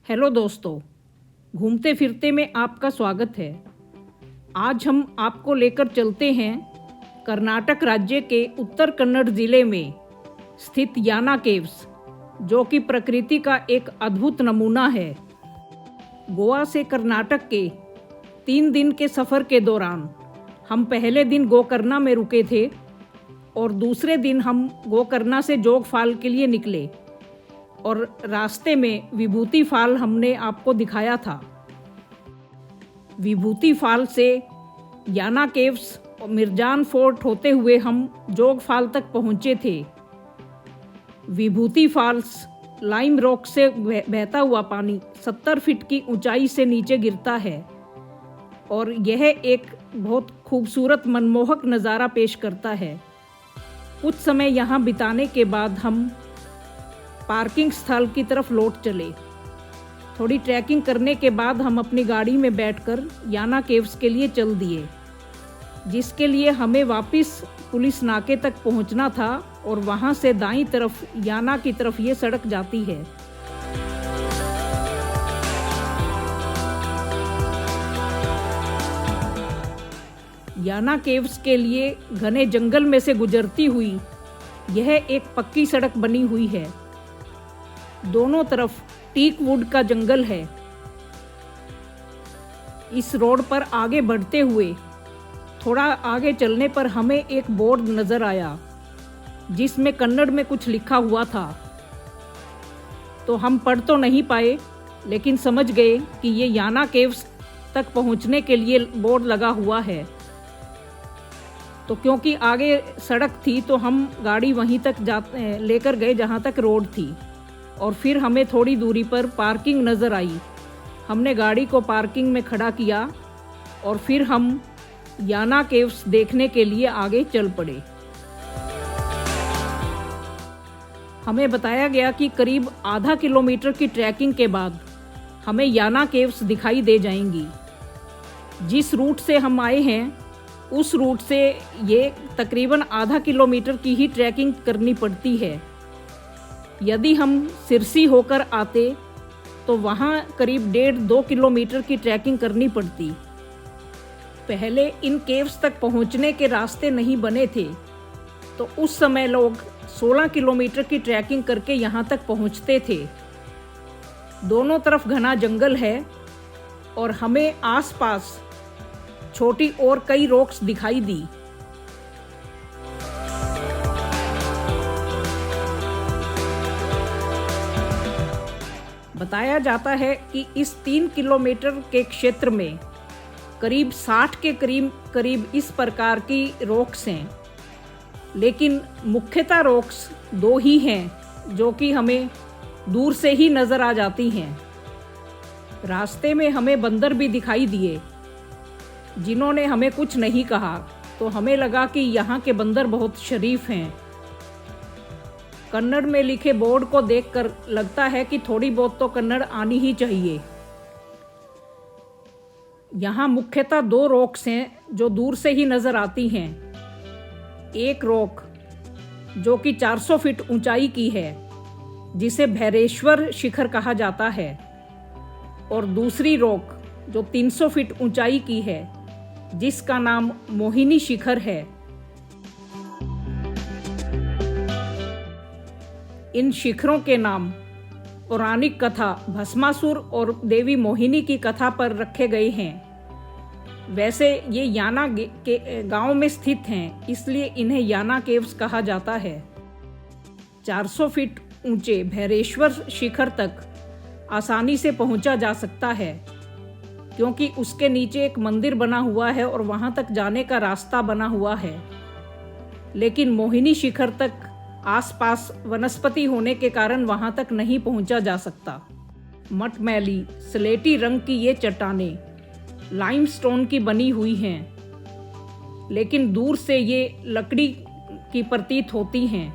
Hello दोस्तों, घूमते फिरते में आपका स्वागत है। आज हम आपको लेकर चलते हैं कर्नाटक राज्य के उत्तर कन्नड़ जिले में स्थित याना केव्स, जो कि प्रकृति का एक अद्भुत नमूना है। गोवा से कर्नाटक के 3 दिन के सफ़र के दौरान हम पहले दिन गोकर्णा में रुके थे और दूसरे दिन हम गोकर्णा से जोग फाल के लिए निकले और रास्ते में विभूति फाल हमने आपको दिखाया था। विभूति फाल से याना केव्स और मिर्जान फोर्ट होते हुए हम जोग फाल तक पहुंचे थे। विभूति फॉल्स लाइम रॉक से बहता हुआ पानी 70 फीट की ऊंचाई से नीचे गिरता है और यह एक बहुत खूबसूरत मनमोहक नज़ारा पेश करता है। कुछ समय यहाँ बिताने के बाद हम पार्किंग स्थल की तरफ लौट चले। थोड़ी ट्रैकिंग करने के बाद हम अपनी गाड़ी में बैठकर याना केव्स के लिए चल दिए, जिसके लिए हमें वापस पुलिस नाके तक पहुंचना था और वहां से दाईं तरफ याना की तरफ ये सड़क जाती है। याना केव्स के लिए घने जंगल में से गुजरती हुई यह एक पक्की सड़क बनी हुई है। दोनों तरफ टीक वुड का जंगल है। इस रोड पर आगे बढ़ते हुए थोड़ा आगे चलने पर हमें एक बोर्ड नजर आया जिसमें कन्नड़ में कुछ लिखा हुआ था। तो हम पढ़ तो नहीं पाए, लेकिन समझ गए कि ये याना केव्स तक पहुंचने के लिए बोर्ड लगा हुआ है। तो क्योंकि आगे सड़क थी तो हम गाड़ी वहीं तक लेकर गए जहां तक रोड थी और फिर हमें थोड़ी दूरी पर पार्किंग नज़र आई। हमने गाड़ी को पार्किंग में खड़ा किया और फिर हम याना केव्स देखने के लिए आगे चल पड़े। हमें बताया गया कि करीब आधा किलोमीटर की ट्रैकिंग के बाद हमें याना केव्स दिखाई दे जाएंगी। जिस रूट से हम आए हैं उस रूट से ये तकरीबन आधा किलोमीटर की ही ट्रैकिंग करनी पड़ती है। यदि हम सिरसी होकर आते तो वहाँ करीब 1.5-2 किलोमीटर की ट्रैकिंग करनी पड़ती। पहले इन केव्स तक पहुँचने के रास्ते नहीं बने थे, तो उस समय लोग 16 किलोमीटर की ट्रैकिंग करके यहाँ तक पहुँचते थे। दोनों तरफ घना जंगल है और हमें आसपास छोटी और कई रॉक्स दिखाई दी। बताया जाता है कि इस 3 किलोमीटर के क्षेत्र में करीब 60 के करीब इस प्रकार की रॉक्स हैं, लेकिन मुख्यतः रॉक्स 2 ही हैं जो कि हमें दूर से ही नज़र आ जाती हैं। रास्ते में हमें बंदर भी दिखाई दिए, जिन्होंने हमें कुछ नहीं कहा, तो हमें लगा कि यहाँ के बंदर बहुत शरीफ हैं। कन्नड़ में लिखे बोर्ड को देखकर लगता है कि थोड़ी बहुत तो कन्नड़ आनी ही चाहिए। यहाँ मुख्यतः 2 रॉक्स हैं जो दूर से ही नजर आती हैं। एक रॉक जो कि 400 फीट ऊंचाई की है, जिसे भैरेश्वर शिखर कहा जाता है, और दूसरी रॉक जो 300 फीट ऊंचाई की है, जिसका नाम मोहिनी शिखर है। इन शिखरों के नाम पौराणिक कथा भस्मासुर और देवी मोहिनी की कथा पर रखे गए हैं। वैसे ये याना के गांव में स्थित हैं, इसलिए इन्हें याना केव्स कहा जाता है। 400 फीट ऊंचे भैरेश्वर शिखर तक आसानी से पहुंचा जा सकता है, क्योंकि उसके नीचे एक मंदिर बना हुआ है और वहां तक जाने का रास्ता बना हुआ है। लेकिन मोहिनी शिखर तक आसपास वनस्पति होने के कारण वहां तक नहीं पहुंचा जा सकता। मटमैली स्लेटी रंग की ये चट्टानें लाइमस्टोन की बनी हुई हैं, लेकिन दूर से ये लकड़ी की प्रतीत होती हैं।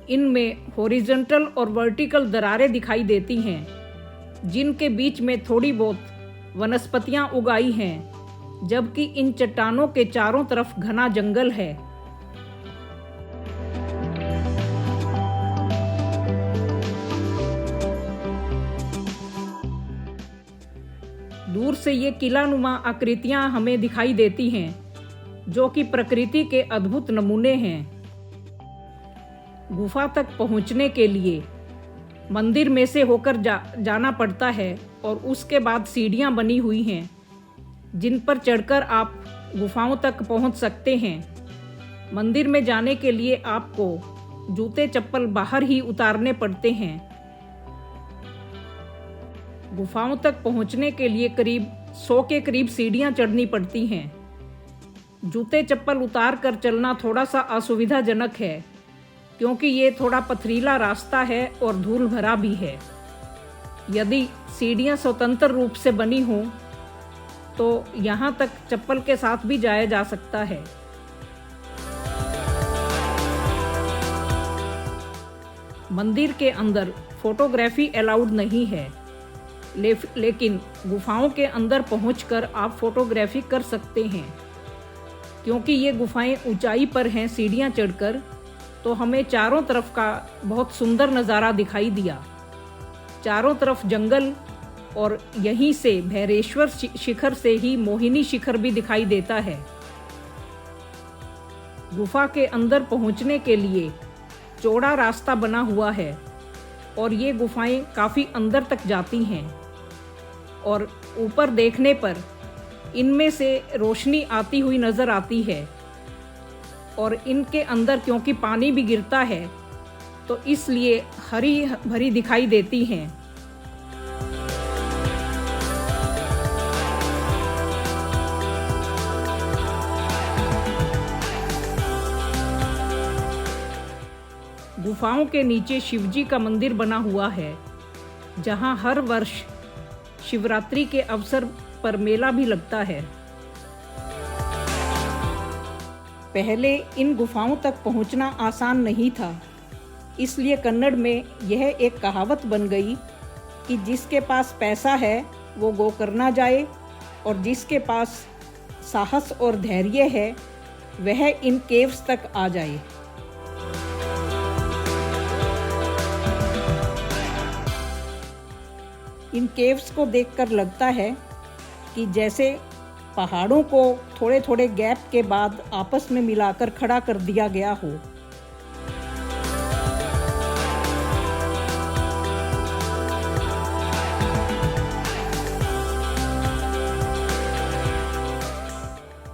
इनमें हॉरिजॉन्टल और वर्टिकल दरारें दिखाई देती हैं, जिनके बीच में थोड़ी बहुत वनस्पतियां उगाई हैं, जबकि इन चट्टानों के चारों तरफ घना जंगल है। दूर से ये किलानुमा आकृतियां हमें दिखाई देती हैं, जो कि प्रकृति के अद्भुत नमूने हैं। गुफा तक पहुंचने के लिए मंदिर में से होकर जाना पड़ता है और उसके बाद सीढ़ियां बनी हुई हैं, जिन पर चढ़कर आप गुफाओं तक पहुंच सकते हैं। मंदिर में जाने के लिए आपको जूते चप्पल बाहर ही उतारने पड़ते हैं। गुफाओं तक पहुंचने के लिए करीब 100 के करीब सीढ़ियां चढ़नी पड़ती हैं। जूते चप्पल उतार कर चलना थोड़ा सा असुविधाजनक है, क्योंकि ये थोड़ा पथरीला रास्ता है और धूल भरा भी है। यदि सीढ़ियां स्वतंत्र रूप से बनी हों तो यहाँ तक चप्पल के साथ भी जाया जा सकता है। मंदिर के अंदर फोटोग्राफी अलाउड नहीं है, लेकिन गुफाओं के अंदर पहुंचकर आप फोटोग्राफी कर सकते हैं। क्योंकि ये गुफाएं ऊंचाई पर हैं सीढ़ियां चढ़कर, तो हमें चारों तरफ का बहुत सुंदर नज़ारा दिखाई दिया। चारों तरफ जंगल और यहीं से भैरेश्वर शिखर से ही मोहिनी शिखर भी दिखाई देता है। गुफा के अंदर पहुंचने के लिए चौड़ा रास्ता बना हुआ है और ये गुफाएं काफ़ी अंदर तक जाती हैं और ऊपर देखने पर इनमें से रोशनी आती हुई नज़र आती है। और इनके अंदर क्योंकि पानी भी गिरता है तो इसलिए हरी भरी दिखाई देती हैं। गुफाओं के नीचे शिवजी का मंदिर बना हुआ है, जहां हर वर्ष शिवरात्रि के अवसर पर मेला भी लगता है। पहले इन गुफाओं तक पहुंचना आसान नहीं था, इसलिए कन्नड़ में यह एक कहावत बन गई कि जिसके पास पैसा है वो गोकर्णा जाए और जिसके पास साहस और धैर्य है वह इन केव्स तक आ जाए। इन केव्स को देखकर लगता है कि जैसे पहाड़ों को थोड़े थोड़े गैप के बाद आपस में मिलाकर खड़ा कर दिया गया हो।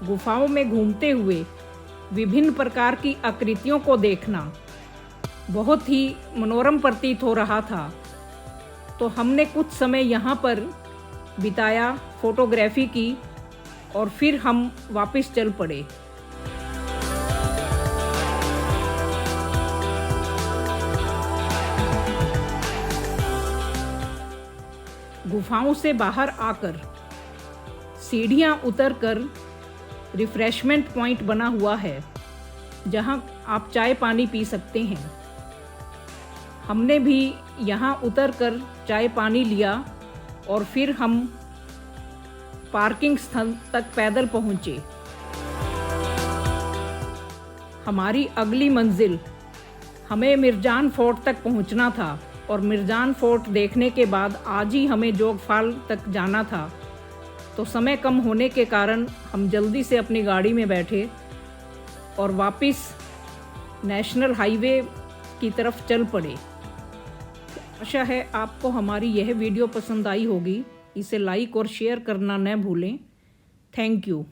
गुफाओं में घूमते हुए विभिन्न प्रकार की आकृतियों को देखना बहुत ही मनोरम प्रतीत हो रहा था, तो हमने कुछ समय यहाँ पर बिताया, फोटोग्राफी की और फिर हम वापस चल पड़े। गुफाओं से बाहर आकर सीढ़ियां उतरकर रिफ्रेशमेंट पॉइंट बना हुआ है, जहां आप चाय पानी पी सकते हैं। हमने भी यहां उतरकर चाय पानी लिया और फिर हम पार्किंग स्थल तक पैदल पहुंचे। हमारी अगली मंजिल हमें मिर्जान फोर्ट तक पहुंचना था और मिर्जान फोर्ट देखने के बाद आज ही हमें जोगफाल तक जाना था, तो समय कम होने के कारण हम जल्दी से अपनी गाड़ी में बैठे और वापस नेशनल हाईवे की तरफ चल पड़े। आशा है आपको हमारी यह वीडियो पसंद आई होगी। इसे लाइक और शेयर करना न भूलें। Thank you.